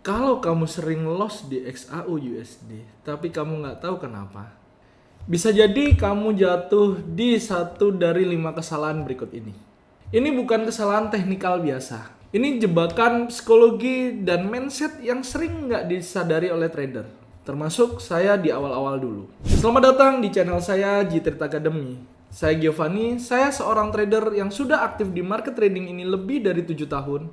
Kalau kamu sering loss di XAU USD, tapi kamu nggak tahu kenapa, bisa jadi kamu jatuh di satu dari 5 kesalahan berikut ini. Ini bukan kesalahan teknikal biasa. Ini jebakan psikologi dan mindset yang sering nggak disadari oleh trader. Termasuk saya di awal-awal dulu. Selamat datang di channel saya, G-Trade Academy. Saya Giovanni, saya seorang trader yang sudah aktif di market trading ini lebih dari 7 tahun.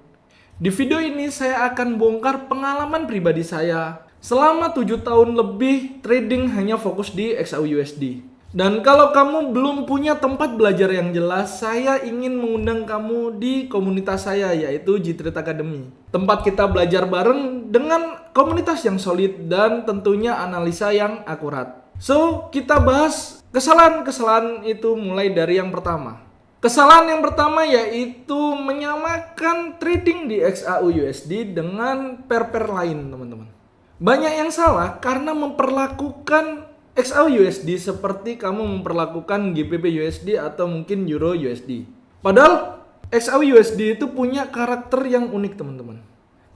Di video ini saya akan bongkar pengalaman pribadi saya selama 7 tahun lebih trading hanya fokus di XAU USD. Dan kalau kamu belum punya tempat belajar yang jelas, saya ingin mengundang kamu di komunitas saya, yaitu G-Trade Academy. Tempat kita belajar bareng dengan komunitas yang solid dan tentunya analisa yang akurat. So, kita bahas kesalahan-kesalahan itu mulai dari yang pertama. Kesalahan yang pertama yaitu menyamakan trading di XAU USD dengan pair-pair lain, teman-teman. Banyak yang salah karena memperlakukan XAU USD seperti kamu memperlakukan GBP USD atau mungkin Euro USD. Padahal XAU USD itu punya karakter yang unik, teman-teman.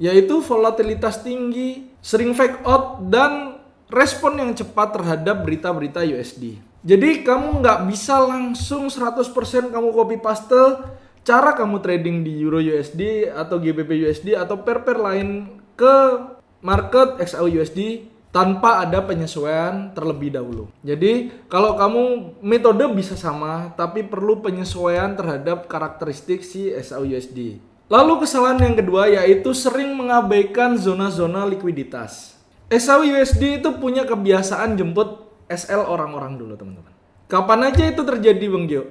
Yaitu volatilitas tinggi, sering fake out, dan respon yang cepat terhadap berita-berita USD. Jadi kamu nggak bisa langsung 100% kamu copy paste cara kamu trading di Euro USD atau GBP USD atau pair-pair lain ke market XAU USD tanpa ada penyesuaian terlebih dahulu. Jadi kalau kamu metode bisa sama tapi perlu penyesuaian terhadap karakteristik si XAU USD. Lalu kesalahan yang kedua yaitu sering mengabaikan zona-zona likuiditas. XAU USD itu punya kebiasaan jemput SL orang-orang dulu, teman-teman. Kapan aja itu terjadi, Bang Gio?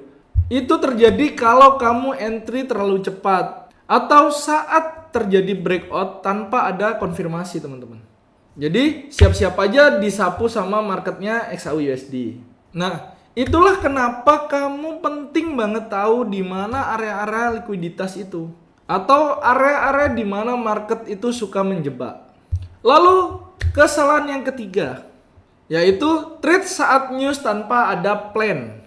Itu terjadi kalau kamu entry terlalu cepat atau saat terjadi breakout tanpa ada konfirmasi, teman-teman. Jadi siap-siap aja disapu sama marketnya XAU USD. Nah, itulah kenapa kamu penting banget tahu di mana area-area likuiditas itu atau area-area di mana market itu suka menjebak. Lalu kesalahan yang ketiga yaitu trade saat news tanpa ada plan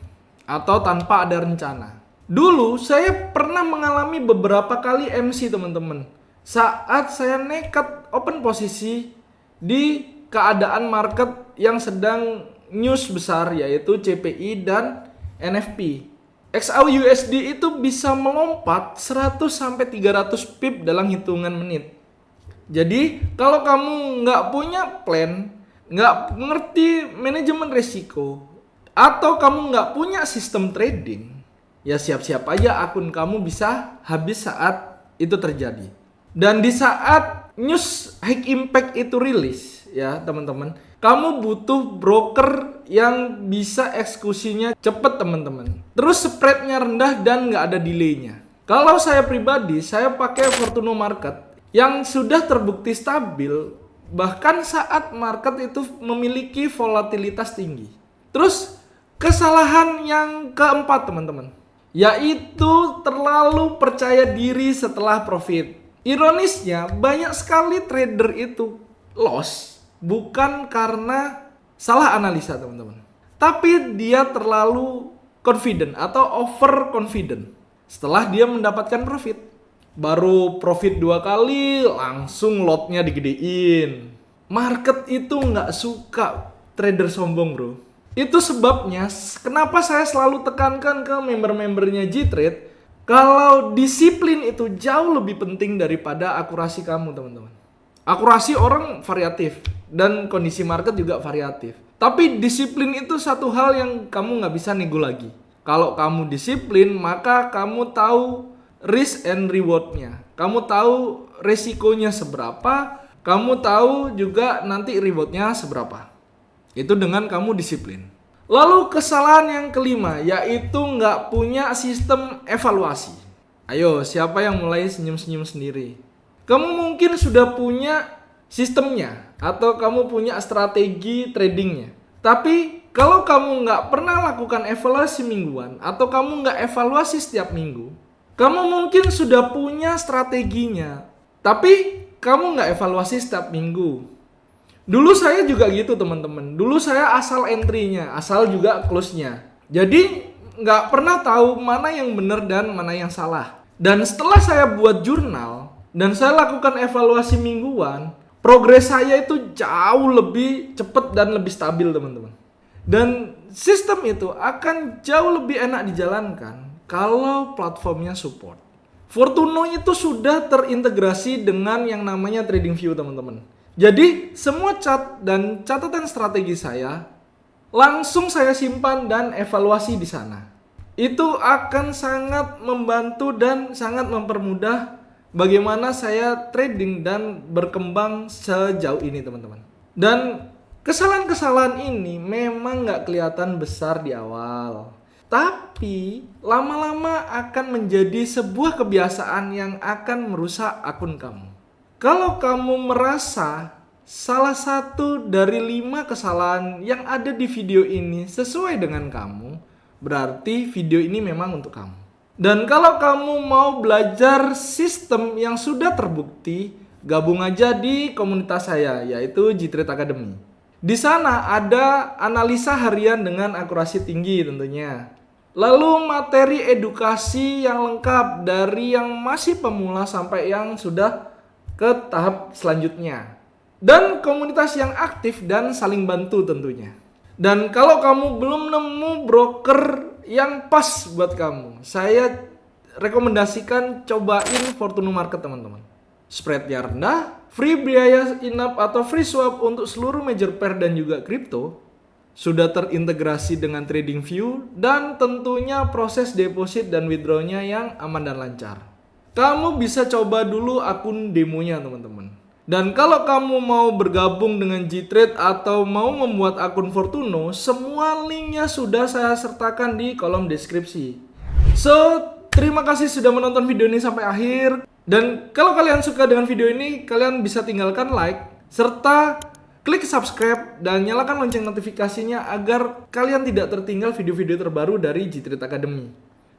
atau tanpa ada rencana. Dulu saya pernah mengalami beberapa kali MC, teman-teman. Saat saya nekat open posisi di keadaan market yang sedang news besar yaitu CPI dan NFP. XAU USD itu bisa melompat 100 sampai 300 pip dalam hitungan menit. Jadi kalau kamu nggak punya plan, nggak ngerti manajemen risiko, atau kamu nggak punya sistem trading, ya siap-siap aja akun kamu bisa habis saat itu terjadi. Dan di saat news high impact itu rilis, ya teman-teman, kamu butuh broker yang bisa eksekusinya cepet, teman-teman. Terus spreadnya rendah dan nggak ada delaynya. Kalau saya pribadi, saya pakai Fortuno Market yang sudah terbukti stabil bahkan saat market itu memiliki volatilitas tinggi. Terus kesalahan yang keempat, teman-teman, yaitu terlalu percaya diri setelah profit. Ironisnya banyak sekali trader itu loss bukan karena salah analisa, teman-teman, tapi dia terlalu confident atau over confident. Setelah dia mendapatkan profit, baru profit 2 kali langsung lotnya digedein. Market itu nggak suka trader sombong, bro. Itu sebabnya kenapa saya selalu tekankan ke member-membernya G-Trade kalau disiplin itu jauh lebih penting daripada akurasi kamu, teman-teman. Akurasi orang variatif dan kondisi market juga variatif. Tapi disiplin itu satu hal yang kamu nggak bisa nego lagi. Kalau kamu disiplin, maka kamu tahu risk and rewardnya. Kamu tahu resikonya seberapa, kamu tahu juga nanti rewardnya seberapa. Itu dengan kamu disiplin. Lalu kesalahan yang kelima yaitu nggak punya sistem evaluasi. Ayo, siapa yang mulai senyum-senyum sendiri? Kamu mungkin sudah punya sistemnya atau kamu punya strategi tradingnya. Tapi kalau kamu nggak pernah lakukan evaluasi mingguan atau kamu nggak evaluasi setiap minggu, kamu mungkin sudah punya strateginya, tapi kamu nggak evaluasi setiap minggu. Dulu saya juga gitu, teman-teman. Dulu saya asal entry-nya, asal juga close-nya. Jadi nggak pernah tahu mana yang benar dan mana yang salah. Dan setelah saya buat jurnal dan saya lakukan evaluasi mingguan, progres saya itu jauh lebih cepat dan lebih stabil, teman-teman. Dan sistem itu akan jauh lebih enak dijalankan kalau platformnya support. Fortuno itu sudah terintegrasi dengan yang namanya TradingView, teman-teman. Jadi semua cat dan catatan strategi saya langsung saya simpan dan evaluasi di sana. Itu akan sangat membantu dan sangat mempermudah bagaimana saya trading dan berkembang sejauh ini, teman-teman. Dan kesalahan-kesalahan ini memang nggak kelihatan besar di awal, tapi lama-lama akan menjadi sebuah kebiasaan yang akan merusak akun kamu. Kalau kamu merasa salah satu dari 5 kesalahan yang ada di video ini sesuai dengan kamu, berarti video ini memang untuk kamu. Dan kalau kamu mau belajar sistem yang sudah terbukti, gabung aja di komunitas saya, yaitu G-Trade Academy. Di sana ada analisa harian dengan akurasi tinggi tentunya. Lalu materi edukasi yang lengkap dari yang masih pemula sampai yang sudah ke tahap selanjutnya. Dan komunitas yang aktif dan saling bantu tentunya. Dan kalau kamu belum nemu broker yang pas buat kamu, saya rekomendasikan cobain Fortuno Market, teman-teman. Spreadnya rendah, free biaya in-app atau free swap untuk seluruh major pair dan juga kripto, sudah terintegrasi dengan TradingView, dan tentunya proses deposit dan withdrawnya yang aman dan lancar. Kamu bisa coba dulu akun demonya, teman-teman. Dan kalau kamu mau bergabung dengan G-Trade atau mau membuat akun Fortuno, semua linknya sudah saya sertakan di kolom deskripsi. So, terima kasih sudah menonton video ini sampai akhir. Dan kalau kalian suka dengan video ini, kalian bisa tinggalkan like, serta klik subscribe dan nyalakan lonceng notifikasinya agar kalian tidak tertinggal video-video terbaru dari G-Trade Academy.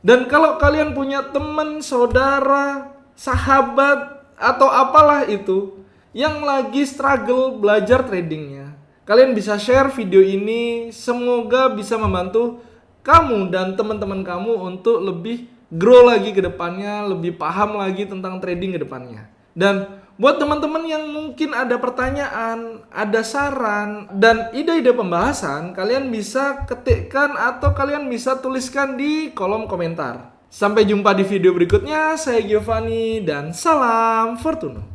Dan kalau kalian punya teman, saudara, sahabat, atau apalah itu yang lagi struggle belajar tradingnya, kalian bisa share video ini. Semoga bisa membantu kamu dan teman-teman kamu untuk lebih grow lagi ke depannya, lebih paham lagi tentang trading ke depannya. Dan buat teman-teman yang mungkin ada pertanyaan, ada saran, dan ide-ide pembahasan, kalian bisa ketikkan atau kalian bisa tuliskan di kolom komentar. Sampai jumpa di video berikutnya. Saya Giovanni dan salam Fortuno.